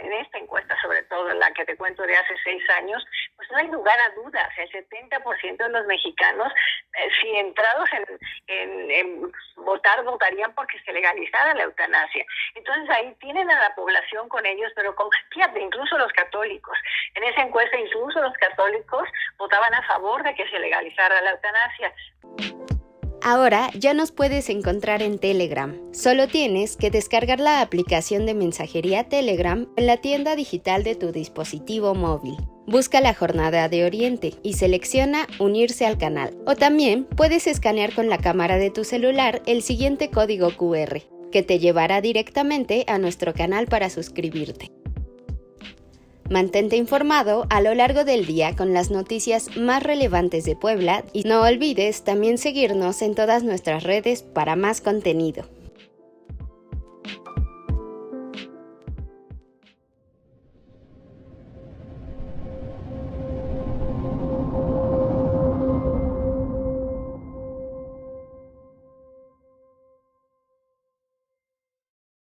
en esta encuesta, sobre todo en la que te cuento de hace 6 años, pues no hay lugar a dudas. El 70% de los mexicanos, si entrados en votar, votarían porque se legalizara la eutanasia. Entonces ahí tienen a la población con ellos, pero fíjate, incluso los católicos. En esa encuesta incluso los católicos votaban a favor de que se legalizara la eutanasia. Ahora ya nos puedes encontrar en Telegram. Solo tienes que descargar la aplicación de mensajería Telegram en la tienda digital de tu dispositivo móvil. Busca la Jornada de Oriente y selecciona Unirse al canal. O también puedes escanear con la cámara de tu celular el siguiente código QR, que te llevará directamente a nuestro canal para suscribirte. Mantente informado a lo largo del día con las noticias más relevantes de Puebla y no olvides también seguirnos en todas nuestras redes para más contenido.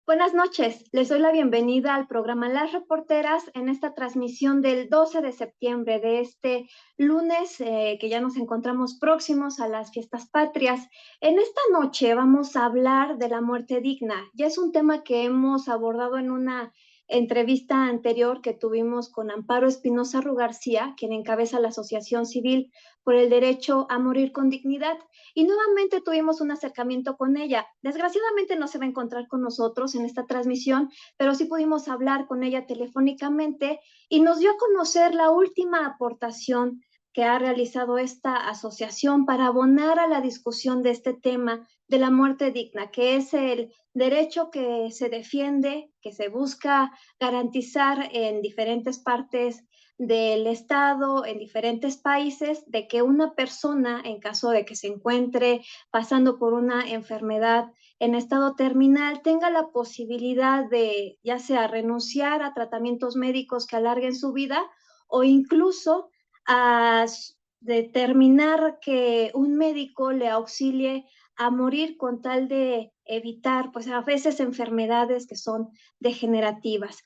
Buenas noches, les doy la bienvenida al programa Las Reporteras en esta transmisión del 12 de septiembre de este lunes, que ya nos encontramos próximos a las fiestas patrias. En esta noche vamos a hablar de la muerte digna. Ya es un tema que hemos abordado en una entrevista anterior que tuvimos con Amparo Espinosa Rugarcía, quien encabeza la Asociación Civil por el Derecho a Morir con Dignidad. Y nuevamente tuvimos un acercamiento con ella. Desgraciadamente no se va a encontrar con nosotros en esta transmisión, pero sí pudimos hablar con ella telefónicamente y nos dio a conocer la última aportación que ha realizado esta asociación para abonar a la discusión de este tema de la muerte digna, que es el derecho que se defiende, que se busca garantizar en diferentes partes del Estado, en diferentes países, de que una persona, en caso de que se encuentre pasando por una enfermedad en estado terminal, tenga la posibilidad de ya sea renunciar a tratamientos médicos que alarguen su vida o incluso a determinar que un médico le auxilie a morir con tal de evitar, pues a veces enfermedades que son degenerativas.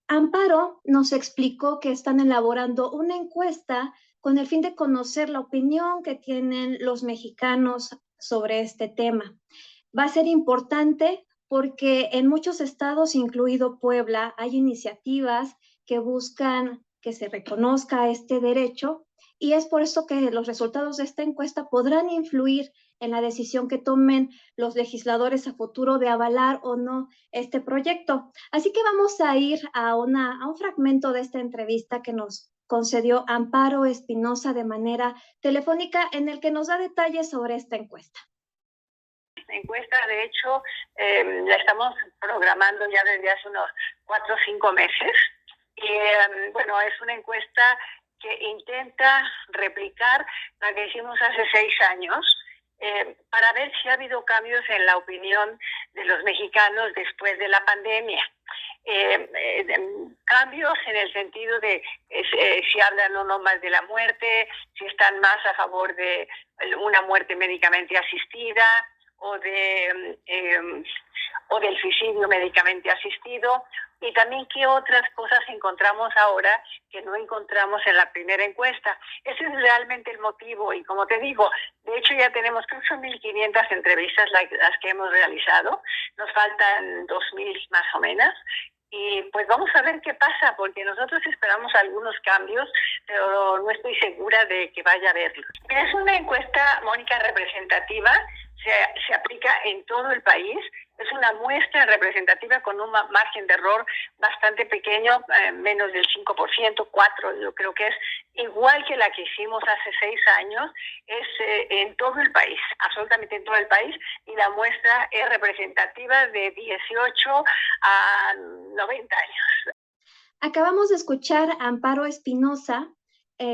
Amparo nos explicó que están elaborando una encuesta con el fin de conocer la opinión que tienen los mexicanos sobre este tema. Va a ser importante porque en muchos estados, incluido Puebla, hay iniciativas que buscan que se reconozca este derecho y es por eso que los resultados de esta encuesta podrán influir en la decisión que tomen los legisladores a futuro de avalar o no este proyecto. Así que vamos a ir a un fragmento de esta entrevista que nos concedió Amparo Espinosa de manera telefónica en el que nos da detalles sobre esta encuesta. La encuesta, de hecho, la estamos programando ya desde hace unos 4 o 5 meses. Y bueno, es una encuesta que intenta replicar la que hicimos hace 6 años, para ver si ha habido cambios en la opinión de los mexicanos después de la pandemia. Cambios en el sentido de si hablan o no más de la muerte, si están más a favor de una muerte médicamente asistida o del suicidio médicamente asistido, y también qué otras cosas encontramos ahora que no encontramos en la primera encuesta. Ese es realmente el motivo, y como te digo, de hecho ya tenemos creo que son 1,500 entrevistas las que hemos realizado, nos faltan 2,000 más o menos, y pues vamos a ver qué pasa, porque nosotros esperamos algunos cambios, pero no estoy segura de que vaya a haberlos. Es una encuesta, Mónica, representativa, se aplica en todo el país. Es una muestra representativa con un margen de error bastante pequeño, menos del 5%, 4%, yo creo que es igual que la que hicimos hace 6 años, es en todo el país, absolutamente en todo el país, y la muestra es representativa de 18 a 90 años. Acabamos de escuchar a Amparo Espinosa,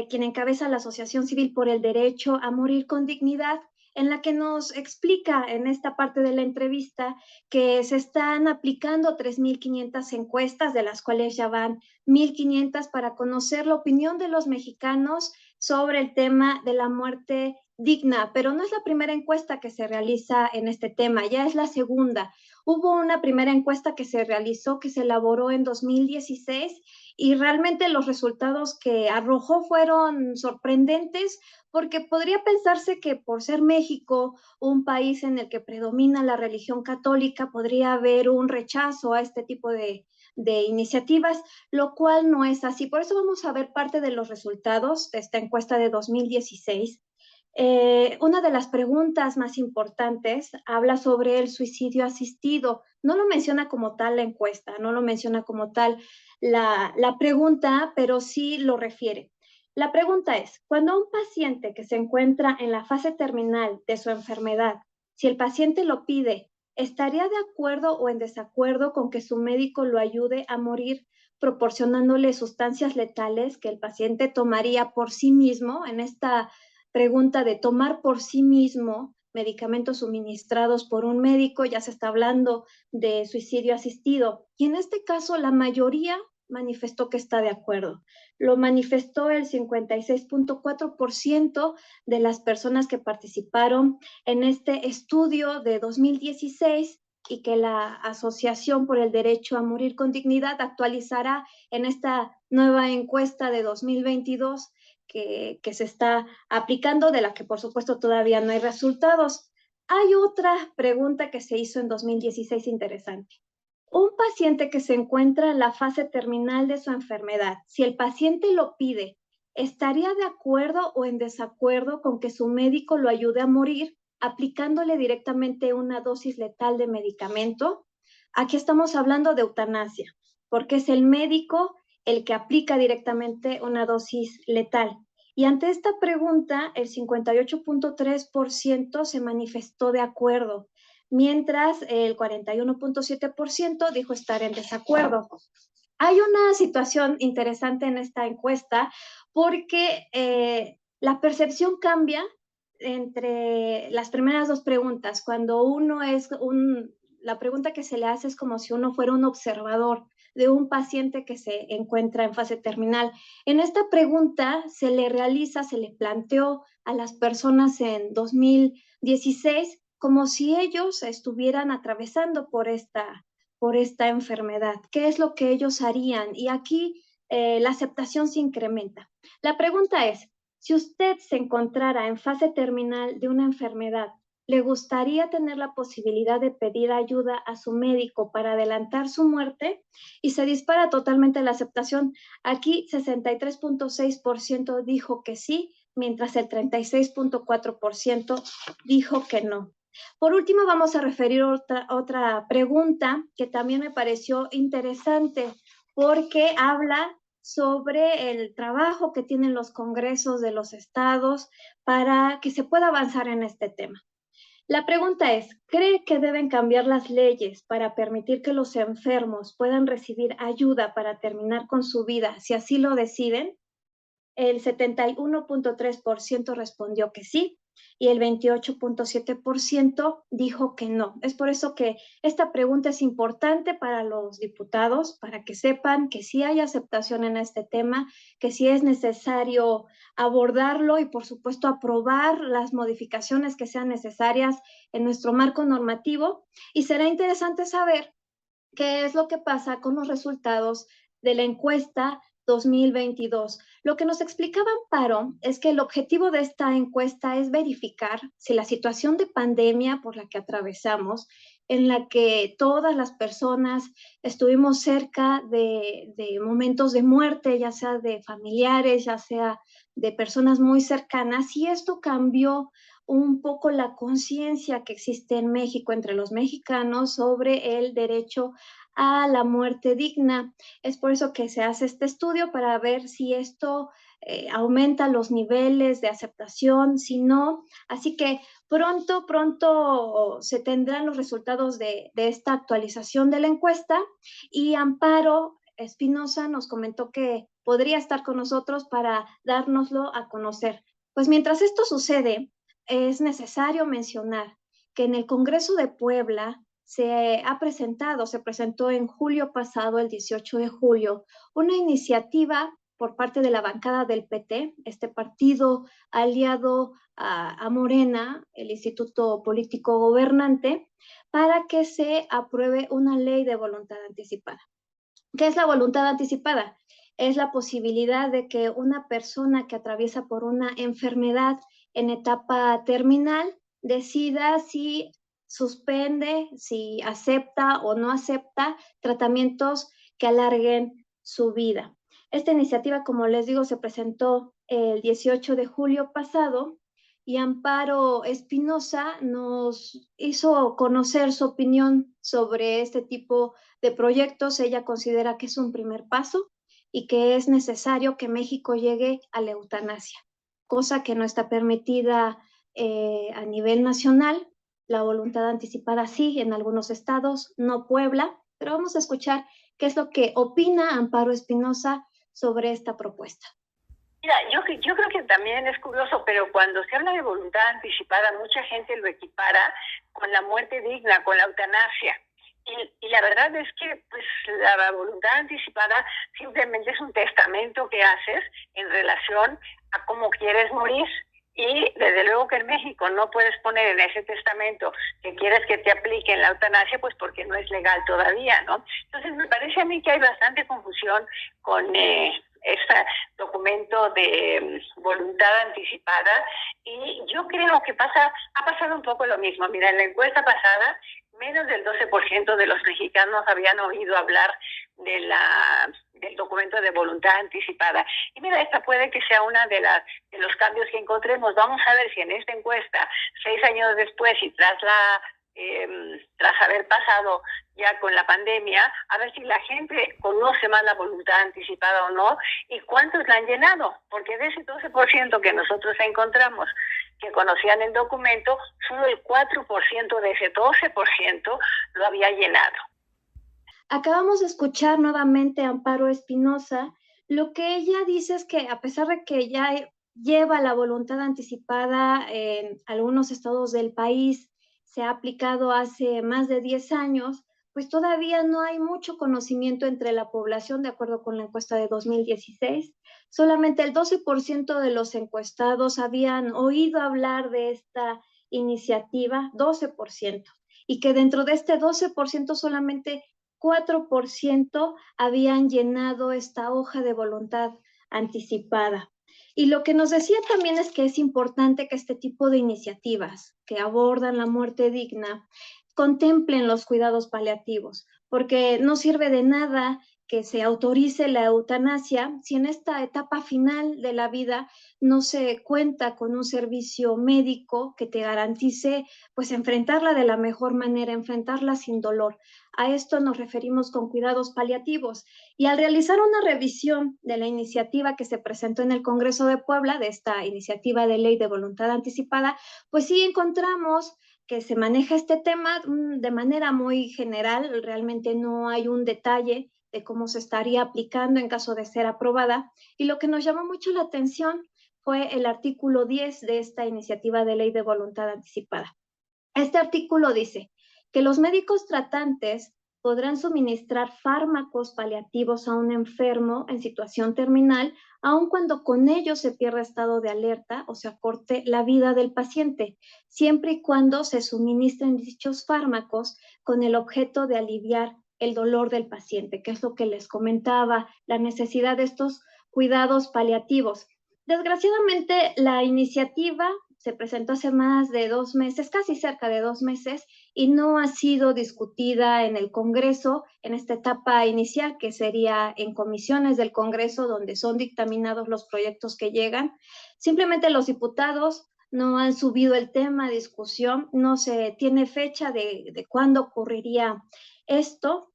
quien encabeza la Asociación Civil por el Derecho a Morir con Dignidad, en la que nos explica en esta parte de la entrevista que se están aplicando 3,500 encuestas, de las cuales ya van 1,500 para conocer la opinión de los mexicanos sobre el tema de la muerte digna, pero no es la primera encuesta que se realiza en este tema, ya es la segunda. Hubo una primera encuesta que se realizó, que se elaboró en 2016 y realmente los resultados que arrojó fueron sorprendentes porque podría pensarse que por ser México un país en el que predomina la religión católica, podría haber un rechazo a este tipo de iniciativas, lo cual no es así. Por eso vamos a ver parte de los resultados de esta encuesta de 2016. Una de las preguntas más importantes habla sobre el suicidio asistido. No lo menciona como tal la encuesta, no lo menciona como tal la pregunta, pero sí lo refiere. La pregunta es, cuando un paciente que se encuentra en la fase terminal de su enfermedad, si el paciente lo pide, ¿estaría de acuerdo o en desacuerdo con que su médico lo ayude a morir proporcionándole sustancias letales que el paciente tomaría por sí mismo? En esta pregunta de tomar por sí mismo medicamentos suministrados por un médico, ya se está hablando de suicidio asistido. Y en este caso, la mayoría manifestó que está de acuerdo. Lo manifestó el 56.4% de las personas que participaron en este estudio de 2016 y que la Asociación por el Derecho a Morir con Dignidad actualizará en esta nueva encuesta de 2022 que se está aplicando, de la que por supuesto todavía no hay resultados. Hay otra pregunta que se hizo en 2016 interesante. Un paciente que se encuentra en la fase terminal de su enfermedad, si el paciente lo pide, ¿estaría de acuerdo o en desacuerdo con que su médico lo ayude a morir aplicándole directamente una dosis letal de medicamento? Aquí estamos hablando de eutanasia, porque es el médico el que aplica directamente una dosis letal. Y ante esta pregunta, el 58.3% se manifestó de acuerdo, mientras el 41.7% dijo estar en desacuerdo. Hay una situación interesante en esta encuesta porque la percepción cambia entre las primeras dos preguntas. Cuando uno es la pregunta que se le hace es como si uno fuera un observador de un paciente que se encuentra en fase terminal. En esta pregunta se le planteó a las personas en 2016 como si ellos estuvieran atravesando por esta enfermedad. ¿Qué es lo que ellos harían? Y aquí la aceptación se incrementa. La pregunta es, si usted se encontrara en fase terminal de una enfermedad, ¿le gustaría tener la posibilidad de pedir ayuda a su médico para adelantar su muerte? Y se dispara totalmente la aceptación. Aquí 63.6% dijo que sí, mientras el 36.4% dijo que no. Por último, vamos a referir otra pregunta que también me pareció interesante porque habla sobre el trabajo que tienen los congresos de los estados para que se pueda avanzar en este tema. La pregunta es, ¿cree que deben cambiar las leyes para permitir que los enfermos puedan recibir ayuda para terminar con su vida si así lo deciden? El 71.3% respondió que sí y el 28.7% dijo que no. Es por eso que esta pregunta es importante para los diputados, para que sepan que sí hay aceptación en este tema, que sí es necesario abordarlo y, por supuesto, aprobar las modificaciones que sean necesarias en nuestro marco normativo. Y será interesante saber qué es lo que pasa con los resultados de la encuesta 2022. Lo que nos explicaba Amparo es que el objetivo de esta encuesta es verificar si la situación de pandemia por la que atravesamos, en la que todas las personas estuvimos cerca de momentos de muerte, ya sea de familiares, ya sea de personas muy cercanas, si esto cambió un poco la conciencia que existe en México entre los mexicanos sobre el derecho a la muerte digna. Es por eso que se hace este estudio para ver si esto aumenta los niveles de aceptación, si no. Así que pronto se tendrán los resultados de esta actualización de la encuesta y Amparo Espinosa nos comentó que podría estar con nosotros para dárnoslo a conocer. Pues mientras esto sucede, es necesario mencionar que en el Congreso de Puebla se presentó en julio pasado, el 18 de julio, una iniciativa por parte de la bancada del PT, este partido aliado a Morena, el Instituto Político Gobernante, para que se apruebe una ley de voluntad anticipada. ¿Qué es la voluntad anticipada? Es la posibilidad de que una persona que atraviesa por una enfermedad en etapa terminal decida si suspende, si acepta o no acepta tratamientos que alarguen su vida. Esta iniciativa, como les digo, se presentó el 18 de julio pasado y Amparo Espinosa nos hizo conocer su opinión sobre este tipo de proyectos. Ella considera que es un primer paso y que es necesario que México llegue a la eutanasia, cosa que no está permitida a nivel nacional. La voluntad anticipada sí en algunos estados, no Puebla, pero vamos a escuchar qué es lo que opina Amparo Espinosa sobre esta propuesta. Mira, yo creo que también es curioso, pero cuando se habla de voluntad anticipada, mucha gente lo equipara con la muerte digna, con la eutanasia. Y la verdad es que pues, la voluntad anticipada simplemente es un testamento que haces en relación a cómo quieres morir. Y desde luego que en México no puedes poner en ese testamento que quieres que te apliquen la eutanasia, pues porque no es legal todavía, ¿no? Entonces me parece a mí que hay bastante confusión con este documento de voluntad anticipada, y yo creo que ha pasado un poco lo mismo. Mira, en la encuesta pasada, menos del 12% de los mexicanos habían oído hablar del documento de voluntad anticipada. Y mira, esta puede que sea una de los cambios que encontremos. Vamos a ver si en esta encuesta, 6 años después y tras haber pasado ya con la pandemia, a ver si la gente conoce más la voluntad anticipada o no, y cuántos la han llenado, porque de ese 12% que nosotros encontramos que conocían el documento, solo el 4% de ese 12% lo había llenado. Acabamos de escuchar nuevamente a Amparo Espinosa. Lo que ella dice es que a pesar de que ya lleva la voluntad anticipada en algunos estados del país, se ha aplicado hace más de 10 años, pues todavía no hay mucho conocimiento entre la población, de acuerdo con la encuesta de 2016. Solamente el 12% de los encuestados habían oído hablar de esta iniciativa, 12%, y que dentro de este 12% solamente 4% habían llenado esta hoja de voluntad anticipada. Y lo que nos decía también es que es importante que este tipo de iniciativas que abordan la muerte digna contemplen los cuidados paliativos, porque no sirve de nada que se autorice la eutanasia si en esta etapa final de la vida no se cuenta con un servicio médico que te garantice pues enfrentarla de la mejor manera, enfrentarla sin dolor. A esto nos referimos con cuidados paliativos. Y al realizar una revisión de la iniciativa que se presentó en el Congreso de Puebla, de esta iniciativa de ley de voluntad anticipada, pues sí encontramos que se maneja este tema de manera muy general. Realmente no hay un detalle de cómo se estaría aplicando en caso de ser aprobada. Y lo que nos llamó mucho la atención fue el artículo 10 de esta iniciativa de ley de voluntad anticipada. Este artículo dice que los médicos tratantes podrán suministrar fármacos paliativos a un enfermo en situación terminal, aun cuando con ello se pierda estado de alerta o se acorte la vida del paciente, siempre y cuando se suministren dichos fármacos con el objeto de aliviar el dolor del paciente, que es lo que les comentaba, la necesidad de estos cuidados paliativos. Desgraciadamente, la iniciativa se presentó hace más de 2 meses, casi cerca de 2 meses, y no ha sido discutida en el Congreso en esta etapa inicial, que sería en comisiones del Congreso, donde son dictaminados los proyectos que llegan. Simplemente los diputados no han subido el tema a discusión, no se tiene fecha de cuándo ocurriría esto,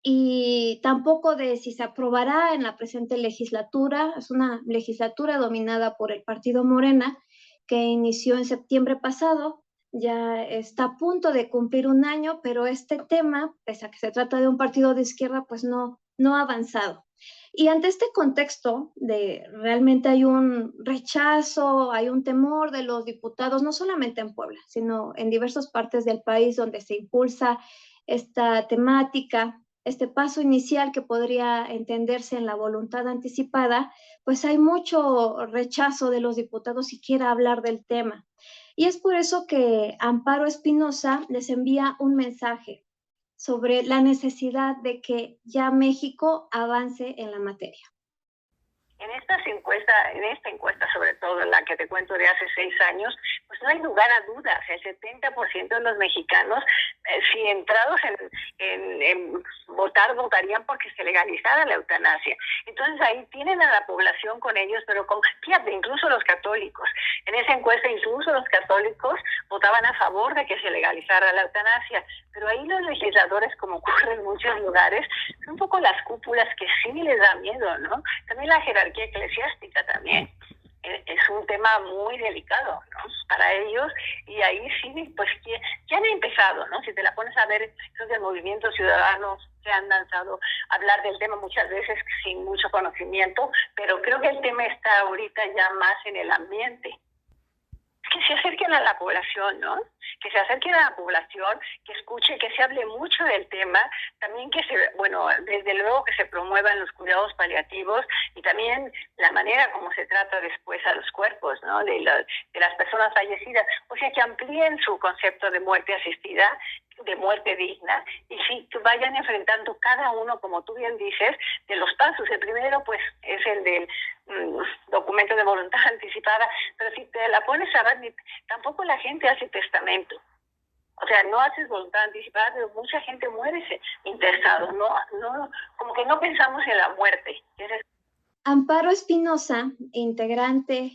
y tampoco de si se aprobará en la presente legislatura. Es una legislatura dominada por el partido Morena, que inició en septiembre pasado, ya está a punto de cumplir 1 año, pero este tema, pese a que se trata de un partido de izquierda, pues no ha avanzado. Y ante este contexto de realmente hay un rechazo, hay un temor de los diputados, no solamente en Puebla, sino en diversas partes del país donde se impulsa esta temática, este paso inicial que podría entenderse en la voluntad anticipada, pues hay mucho rechazo de los diputados siquiera hablar del tema. Y es por eso que Amparo Espinosa les envía un mensaje sobre la necesidad de que ya México avance en la materia. En esta encuesta, sobre todo la que te cuento de hace 6 años, pues no hay lugar a dudas. El 70% de los mexicanos, si entrados en votar, votarían porque se legalizara la eutanasia. Entonces ahí tienen a la población con ellos, pero fíjate, incluso los católicos. En esa encuesta incluso los católicos votaban a favor de que se legalizara la eutanasia. Pero ahí los legisladores, como ocurre en muchos lugares, son un poco las cúpulas que sí les da miedo, ¿no? También la jerarquía eclesiástica también. Es un tema muy delicado, ¿no? Para ellos, y ahí sí, pues ya han empezado, ¿no? Si te la pones a ver, esos del movimiento ciudadano se han lanzado a hablar del tema muchas veces sin mucho conocimiento, pero creo que el tema está ahorita ya más en el ambiente. Que se acerquen a la población, ¿no? Que se acerquen a la población, que escuche, que se hable mucho del tema, también desde luego que se promuevan los cuidados paliativos y también la manera como se trata después a los cuerpos, ¿no? De las personas fallecidas. O sea, que amplíen su concepto de muerte asistida, de muerte digna, y sí, que vayan enfrentando cada uno, como tú bien dices, de los pasos. El primero, pues, es el del documento de voluntad anticipada, pero si te la pones a ver, tampoco la gente hace testamento. O sea, no haces voluntad anticipada, pero mucha gente muere intestado, no, como que no pensamos en la muerte. Amparo Espinosa, integrante,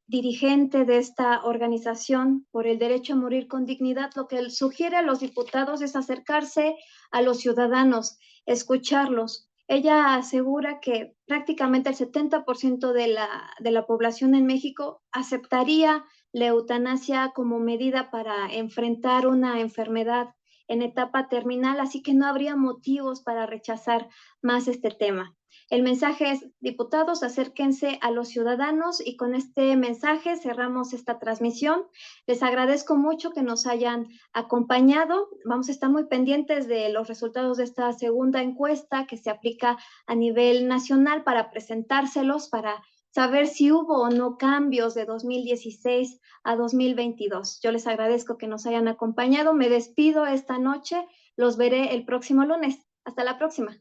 dirigente de esta organización por el derecho a morir con dignidad, lo que sugiere a los diputados es acercarse a los ciudadanos, escucharlos. Ella asegura que prácticamente el 70% de la población en México aceptaría la eutanasia como medida para enfrentar una enfermedad en etapa terminal, así que no habría motivos para rechazar más este tema. El mensaje es, diputados, acérquense a los ciudadanos, y con este mensaje cerramos esta transmisión. Les agradezco mucho que nos hayan acompañado. Vamos a estar muy pendientes de los resultados de esta segunda encuesta que se aplica a nivel nacional para presentárselos, para saber si hubo o no cambios de 2016 a 2022. Yo les agradezco que nos hayan acompañado. Me despido esta noche. Los veré el próximo lunes. Hasta la próxima.